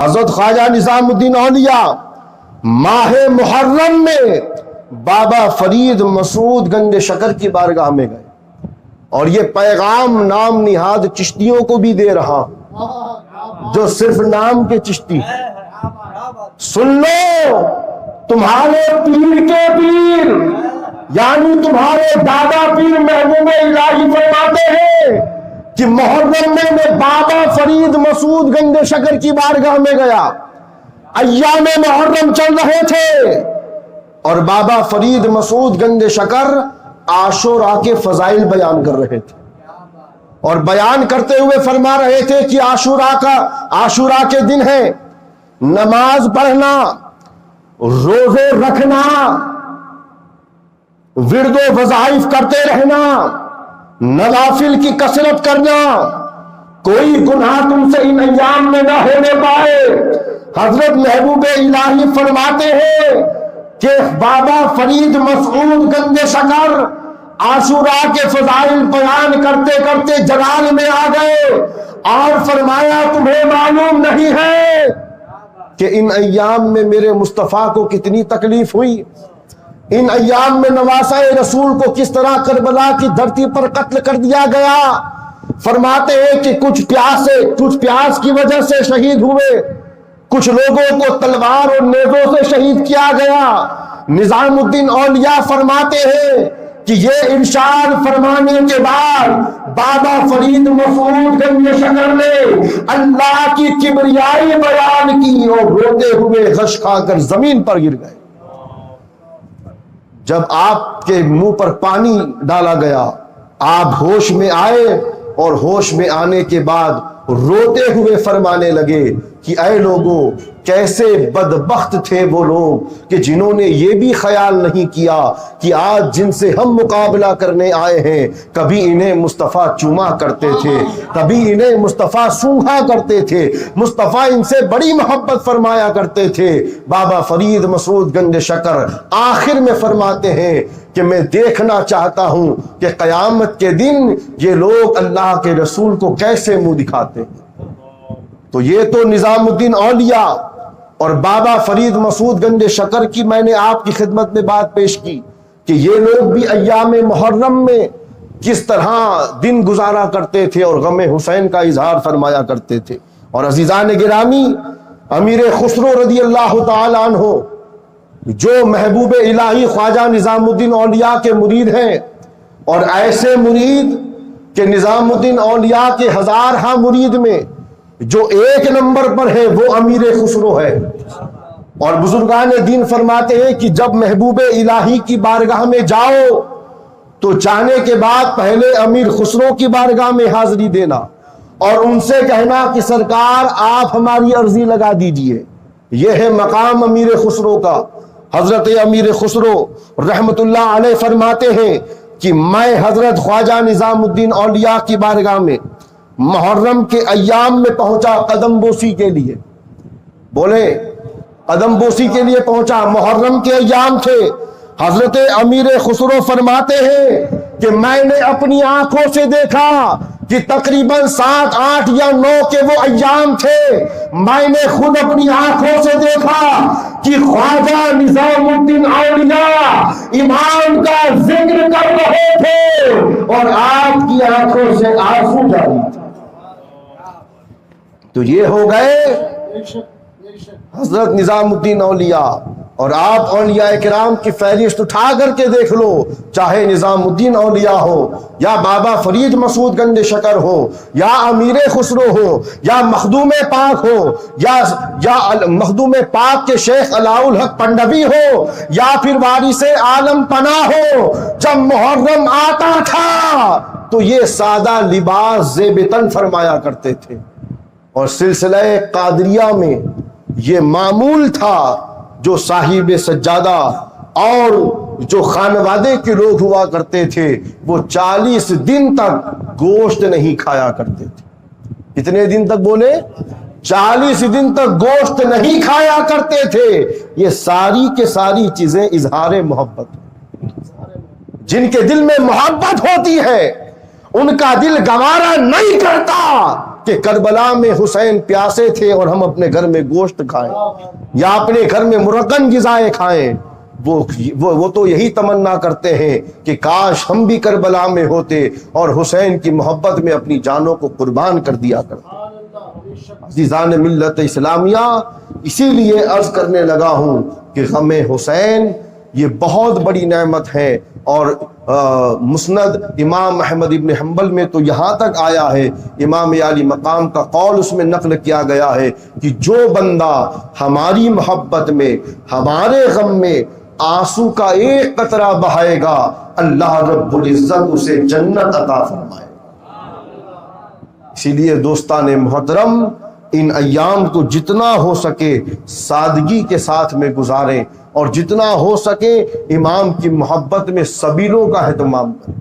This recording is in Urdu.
حضرت خواجہ نظام الدین اولیاء ماہ محرم میں بابا فرید مسعود گنج شکر کی بارگاہ میں گئے اور یہ پیغام نام نہاد چشتیوں کو بھی دے رہا جو صرف نام کے چشتی ہیں۔ سن لو، تمہارے پیر کے پیر یعنی تمہارے دادا پیر محبوب الہی فرماتے ہیں کہ محرم میں بابا فرید مسعود گنج شکر کی بارگاہ میں گیا، ایام محرم چل رہے تھے اور بابا فرید مسعود گنج شکر عاشوراء کے فضائل بیان کر رہے تھے اور بیان کرتے ہوئے فرما رہے تھے کہ عاشوراء کے دن ہے، نماز پڑھنا، روزے رکھنا، ورد و وظائف کرتے رہنا، نوافل کی کثرت کرنا، کوئی گناہ تم سے ان ایام میں نہ ہونے پائے۔ حضرت محبوب الہی فرماتے ہیں کہ بابا فرید مسعود گنج شکر عاشوراء کے فضائل بیان کرتے کرتے جلال میں آ گئے اور فرمایا تمہیں معلوم نہیں ہے کہ ان ایام میں میرے مصطفیٰ کو کتنی تکلیف ہوئی، ان ایام میں نواسہ رسول کو کس طرح کربلا کی دھرتی پر قتل کر دیا گیا۔ فرماتے ہیں کہ کچھ پیاس کی وجہ سے شہید ہوئے، کچھ لوگوں کو تلوار اور نیزوں سے شہید کیا گیا۔ نظام الدین اولیاء فرماتے ہیں کہ یہ ارشاد فرمانے کے بعد بابا فرید مسعود گنج شکر نے اللہ کی کبریائی بیان کی اور روتے ہوئے غش کھا کر زمین پر گر گئے۔ جب آپ کے منہ پر پانی ڈالا گیا آپ ہوش میں آئے اور ہوش میں آنے کے بعد روتے ہوئے فرمانے لگے کہ اے لوگوں، کیسے بدبخت تھے وہ لوگ کہ جنہوں نے یہ بھی خیال نہیں کیا کہ آج جن سے ہم مقابلہ کرنے آئے ہیں کبھی انہیں مصطفیٰ چوما کرتے تھے، کبھی انہیں مصطفیٰ سونگھا کرتے تھے، مصطفیٰ ان سے بڑی محبت فرمایا کرتے تھے۔ بابا فرید مسعود گنج شکر آخر میں فرماتے ہیں کہ میں دیکھنا چاہتا ہوں کہ قیامت کے دن یہ لوگ اللہ کے رسول کو کیسے منہ دکھاتے ہیں۔ تو یہ تو نظام الدین اولیاء اور بابا فرید مسعود گنج شکر کی میں نے آپ کی خدمت میں بات پیش کی کہ یہ لوگ بھی ایام محرم میں کس طرح دن گزارا کرتے تھے اور غم حسین کا اظہار فرمایا کرتے تھے۔ اور عزیزان گرامی، امیر خسرو رضی اللہ تعالی عنہ جو محبوب الہی خواجہ نظام الدین اولیاء کے مرید ہیں اور ایسے مرید کہ نظام الدین اولیاء کے ہزارہ مرید میں جو ایک نمبر پر ہے وہ امیر خسرو ہے۔ اور بزرگان دین فرماتے ہیں کہ جب محبوب الہی کی بارگاہ میں جاؤ تو جانے کے بعد پہلے امیر خسرو کی بارگاہ میں حاضری دینا اور ان سے کہنا کہ سرکار آپ ہماری عرضی لگا دیجئے۔ یہ ہے مقام امیر خسرو کا۔ حضرت امیر خسرو رحمت اللہ علیہ فرماتے ہیں کہ میں حضرت خواجہ نظام الدین اولیاء کی بارگاہ میں محرم کے ایام میں پہنچا قدم بوسی کے لیے۔ بولے قدم بوسی کے لیے پہنچا، محرم کے ایام تھے۔ حضرت امیر خسرو فرماتے ہیں کہ میں نے اپنی آنکھوں سے دیکھا کہ تقریباً 7، 8 یا 9 کے وہ ایام تھے۔ میں نے خود اپنی آنکھوں سے دیکھا کہ خواجہ نظام الدین اولیاء امام کا ذکر کر رہے تھے اور آپ کی آنکھوں سے آنسو جاری تھے۔ تو یہ ہو گئے حضرت نظام الدین اولیاء۔ اور آپ اولیاء کرام کی فہرست اٹھا کر کے دیکھ لو، چاہے نظام الدین اولیاء ہو یا بابا فرید مسعود گنج شکر ہو یا امیر خسرو ہو یا مخدوم پاک ہو یا مخدوم پاک کے شیخ علاء الحق پنڈوی ہو یا پھر وارث عالم پناہ ہو، جب محرم آتا تھا تو یہ سادہ لباس زیب تن فرمایا کرتے تھے۔ اور سلسلہ قادریہ میں یہ معمول تھا، جو صاحب سجادہ اور جو خانوادے کے لوگ ہوا کرتے تھے وہ 40 دن تک گوشت نہیں کھایا کرتے تھے۔ کتنے دن تک بولے؟ 40 دن تک گوشت نہیں کھایا کرتے تھے۔ یہ ساری کے ساری چیزیں اظہار محبت، جن کے دل میں محبت ہوتی ہے ان کا دل گوارا نہیں کرتا کہ کربلا میں حسین پیاسے تھے اور ہم اپنے گھر میں گوشت کھائیں یا اپنے گھر میں مرغن غذائیں کھائیں، وہ تو یہی تمنا کرتے ہیں کہ کاش ہم بھی کربلا میں ہوتے اور حسین کی محبت میں اپنی جانوں کو قربان کر دیا کرتے۔ عزیزان ملت اسلامیہ، اسی لیے عرض کرنے لگا ہوں کہ غم حسین یہ بہت بڑی نعمت ہے، اور مسند امام احمد ابن حنبل میں تو یہاں تک آیا ہے، امام عالی مقام کا قول اس میں نقل کیا گیا ہے کہ جو بندہ ہماری محبت میں، ہمارے غم میں آنسو کا ایک قطرہ بہائے گا، اللہ رب العزت اسے جنت عطا فرمائے۔ اسی لیے دوستان محترم، ان ایام کو جتنا ہو سکے سادگی کے ساتھ میں گزاریں، اور جتنا ہو سکے امام کی محبت میں سبیلوں کا اہتمام کریں۔